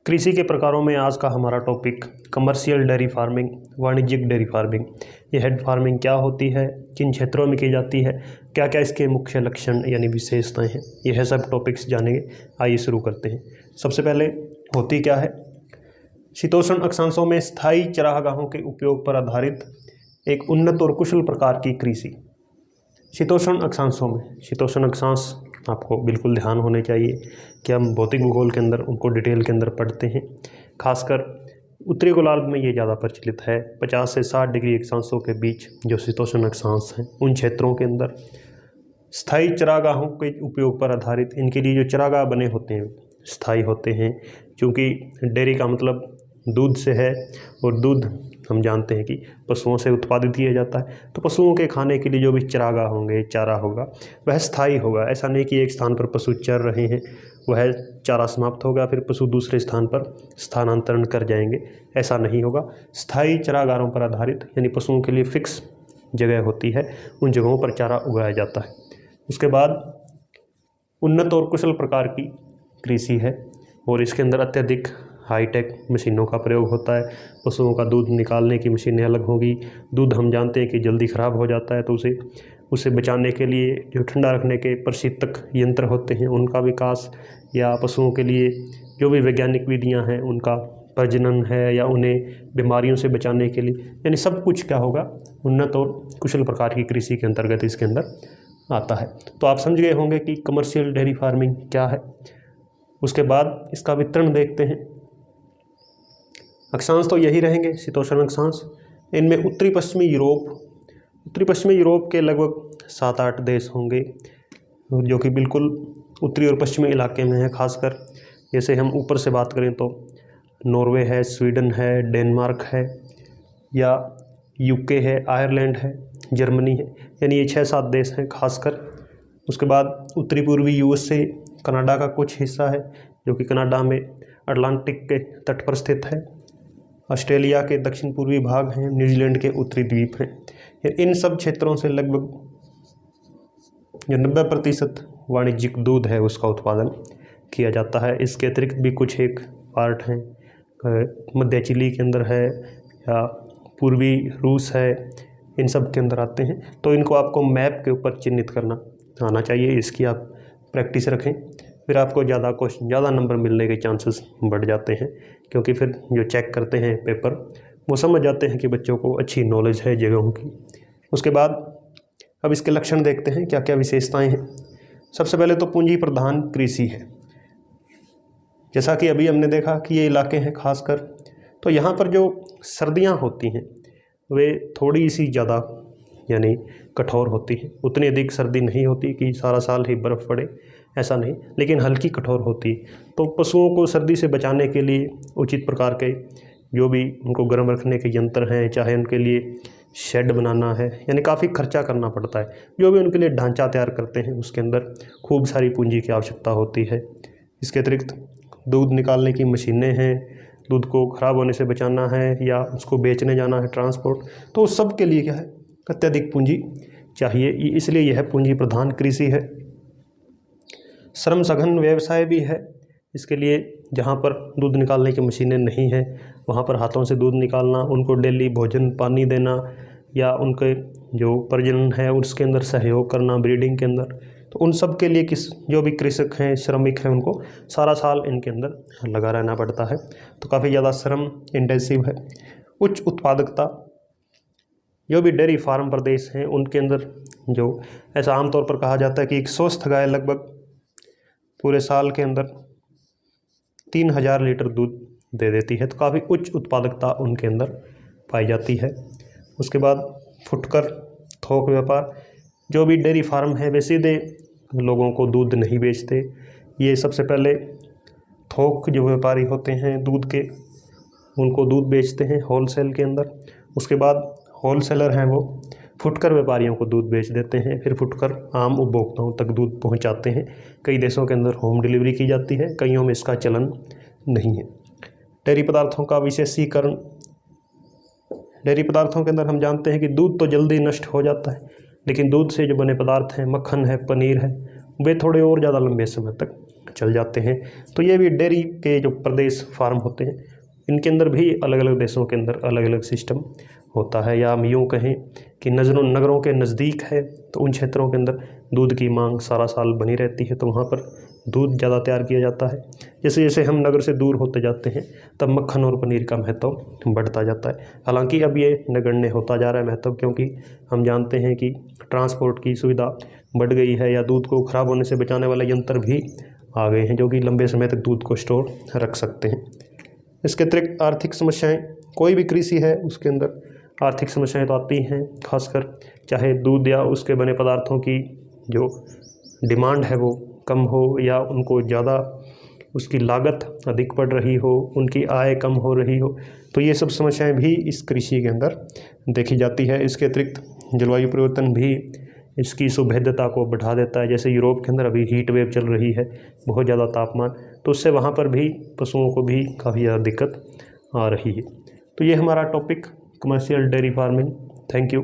कृषि के प्रकारों में आज का हमारा टॉपिक कमर्शियल डेयरी फार्मिंग, वाणिज्यिक डेयरी फार्मिंग। ये हेड फार्मिंग क्या होती है, किन क्षेत्रों में की जाती है, क्या क्या इसके मुख्य लक्षण यानी विशेषताएं हैं, ये है सब टॉपिक्स जानेंगे। आइए शुरू करते हैं। सबसे पहले होती क्या है, शीतोष्ण अक्षांशों में स्थायी चरागाहों के उपयोग पर आधारित एक उन्नत और कुशल प्रकार की कृषि। शीतोष्ण अक्षांशों में, शीतोष्ण अक्षांश आपको बिल्कुल ध्यान होने चाहिए कि हम भौतिक भूगोल के अंदर उनको डिटेल के अंदर पढ़ते हैं। खासकर उत्तरी गोलार्ध में ये ज़्यादा प्रचलित है। 50 से 60 डिग्री अक्षांशों के बीच जो शीतोष्ण अक्षांश हैं, उन क्षेत्रों के अंदर स्थायी चरागाहों के उपयोग पर आधारित इनके लिए जो चरागाह बने होते हैं स्थायी होते हैं। क्योंकि डेयरी का मतलब दूध से है और दूध हम जानते हैं कि पशुओं से उत्पादित किया जाता है, तो पशुओं के खाने के लिए जो भी चरागाह होंगे, चारा होगा, वह स्थायी होगा। ऐसा नहीं कि एक स्थान पर पशु चर रहे हैं, वह चारा समाप्त होगा फिर पशु दूसरे स्थान पर स्थानांतरण कर जाएंगे, ऐसा नहीं होगा। स्थायी चरागाहों पर आधारित यानी पशुओं के लिए फिक्स जगह होती है, उन जगहों पर चारा उगाया जाता है। उसके बाद उन्नत और कुशल प्रकार की कृषि है और इसके अंदर अत्यधिक हाईटेक मशीनों का प्रयोग होता है। पशुओं का दूध निकालने की मशीनें अलग होगी। दूध हम जानते हैं कि जल्दी ख़राब हो जाता है, तो उसे बचाने के लिए जो ठंडा रखने के प्रशीतक यंत्र होते हैं उनका विकास, या पशुओं के लिए जो भी वैज्ञानिक विधियां हैं उनका प्रजनन है, या उन्हें बीमारियों से बचाने के लिए, यानी सब कुछ क्या होगा, उन्नत और कुशल प्रकार की कृषि के अंतर्गत इसके अंदर आता है। तो आप समझ गए होंगे कि कमर्शियल डेयरी फार्मिंग क्या है। उसके बाद इसका वितरण देखते हैं। अक्षांश तो यही रहेंगे, शीतोष्ण अक्षांश। इनमें उत्तरी पश्चिमी यूरोप के लगभग 7-8 देश होंगे जो कि बिल्कुल उत्तरी और पश्चिमी इलाके में है। खासकर जैसे हम ऊपर से बात करें तो नॉर्वे है, स्वीडन है, डेनमार्क है, या यूके है, आयरलैंड है, जर्मनी है, यानी ये 6-7 देश हैं खासकर। उसके बाद उत्तरी पूर्वी यूएसए, कनाडा का कुछ हिस्सा है जो कि कनाडा में अटलांटिक के तट पर स्थित है। ऑस्ट्रेलिया के दक्षिण पूर्वी भाग हैं, न्यूजीलैंड के उत्तरी द्वीप हैं। इन सब क्षेत्रों से लगभग जो 90% वाणिज्यिक दूध है उसका उत्पादन किया जाता है। इसके अतिरिक्त भी कुछ एक पार्ट हैं, मध्य चिली के अंदर है या पूर्वी रूस है, इन सब के अंदर आते हैं। तो इनको आपको मैप के ऊपर चिन्हित करना आना चाहिए, इसकी आप प्रैक्टिस रखें, फिर आपको ज़्यादा नंबर मिलने के चांसेस बढ़ जाते हैं। क्योंकि फिर जो चेक करते हैं पेपर, वो समझ जाते हैं कि बच्चों को अच्छी नॉलेज है जगहों की। उसके बाद अब इसके लक्षण देखते हैं, क्या क्या विशेषताएं हैं। सबसे पहले तो पूंजी प्रधान कृषि है। जैसा कि अभी हमने देखा कि ये इलाके हैं खासकर, तो यहाँ पर जो सर्दियाँ होती हैं वे थोड़ी सी ज़्यादा यानी कठोर होती हैं। उतनी अधिक सर्दी नहीं होती कि सारा साल ही बर्फ़ पड़े, ऐसा नहीं, लेकिन हल्की कठोर होती है। तो पशुओं को सर्दी से बचाने के लिए उचित प्रकार के जो भी उनको गर्म रखने के यंत्र हैं, चाहे उनके लिए शेड बनाना है, यानी काफ़ी खर्चा करना पड़ता है। जो भी उनके लिए ढांचा तैयार करते हैं उसके अंदर खूब सारी पूंजी की आवश्यकता होती है। इसके अतिरिक्त दूध निकालने की मशीनें हैं, दूध को ख़राब होने से बचाना है या उसको बेचने जाना है, ट्रांसपोर्ट, तो उस सब के लिए क्या है, अत्यधिक पूंजी चाहिए, इसलिए यह पूंजी प्रधान कृषि है। श्रम सघन व्यवसाय भी है। इसके लिए जहाँ पर दूध निकालने की मशीनें नहीं हैं वहाँ पर हाथों से दूध निकालना, उनको डेली भोजन पानी देना, या उनके जो प्रजनन है उसके अंदर सहयोग करना, ब्रीडिंग के अंदर, तो उन सब के लिए जो भी कृषक हैं, श्रमिक हैं, उनको सारा साल इनके अंदर लगा रहना पड़ता है। तो काफ़ी ज़्यादा श्रम इंटेंसिव है। उच्च उत्पादकता, जो भी डेयरी फार्म प्रदेश हैं उनके अंदर जो ऐसा आमतौर पर कहा जाता है कि एक स्वस्थ गाय लगभग पूरे साल के अंदर 3000 लीटर दूध दे देती है, तो काफ़ी उच्च उत्पादकता उनके अंदर पाई जाती है। उसके बाद फुटकर थोक व्यापार, जो भी डेयरी फार्म है वे सीधे लोगों को दूध नहीं बेचते। ये सबसे पहले थोक जो व्यापारी होते हैं दूध के, उनको दूध बेचते हैं होलसेल के अंदर। उसके बाद होलसेलर हैं वो फुटकर व्यापारियों को दूध बेच देते हैं, फिर फुटकर आम उपभोक्ताओं तक दूध पहुंचाते हैं। कई देशों के अंदर होम डिलीवरी की जाती है, कईयों में इसका चलन नहीं है। डेयरी पदार्थों का विशेषीकरण, डेयरी पदार्थों के अंदर हम जानते हैं कि दूध तो जल्दी नष्ट हो जाता है, लेकिन दूध से जो बने पदार्थ हैं, मक्खन है, पनीर है, वे थोड़े और ज़्यादा लंबे समय तक चल जाते हैं। तो ये भी डेयरी के जो प्रदेश फार्म होते हैं इनके अंदर भी अलग अलग देशों के अंदर अलग अलग सिस्टम होता है, या हम यूँ कहें कि नगरों के नज़दीक है तो उन क्षेत्रों के अंदर दूध की मांग सारा साल बनी रहती है, तो वहाँ पर दूध ज़्यादा तैयार किया जाता है। जैसे जैसे हम नगर से दूर होते जाते हैं तब मक्खन और पनीर का महत्व बढ़ता जाता है। हालांकि अब ये नगण्य होता जा रहा है महत्व, क्योंकि हम जानते हैं कि ट्रांसपोर्ट की सुविधा बढ़ गई है, या दूध को ख़राब होने से बचाने वाले यंत्र भी आ गए हैं जो कि लंबे समय तक दूध को स्टोर रख सकते हैं। इसके अतिरिक्त आर्थिक समस्याएँ, कोई भी कृषि है उसके अंदर आर्थिक समस्याएं तो आती हैं, खासकर चाहे दूध या उसके बने पदार्थों की जो डिमांड है वो कम हो, या उनको ज़्यादा उसकी लागत अधिक पड़ रही हो, उनकी आय कम हो रही हो, तो ये सब समस्याएं भी इस कृषि के अंदर देखी जाती है। इसके अतिरिक्त जलवायु परिवर्तन भी इसकी सुभेद्यता को बढ़ा देता है। जैसे यूरोप के अंदर अभी हीट वेव चल रही है, बहुत ज़्यादा तापमान, तो उससे वहाँ पर भी पशुओं को भी काफ़ी ज़्यादा दिक्कत आ रही है। तो ये हमारा topic commercial dairy farming. Thank you.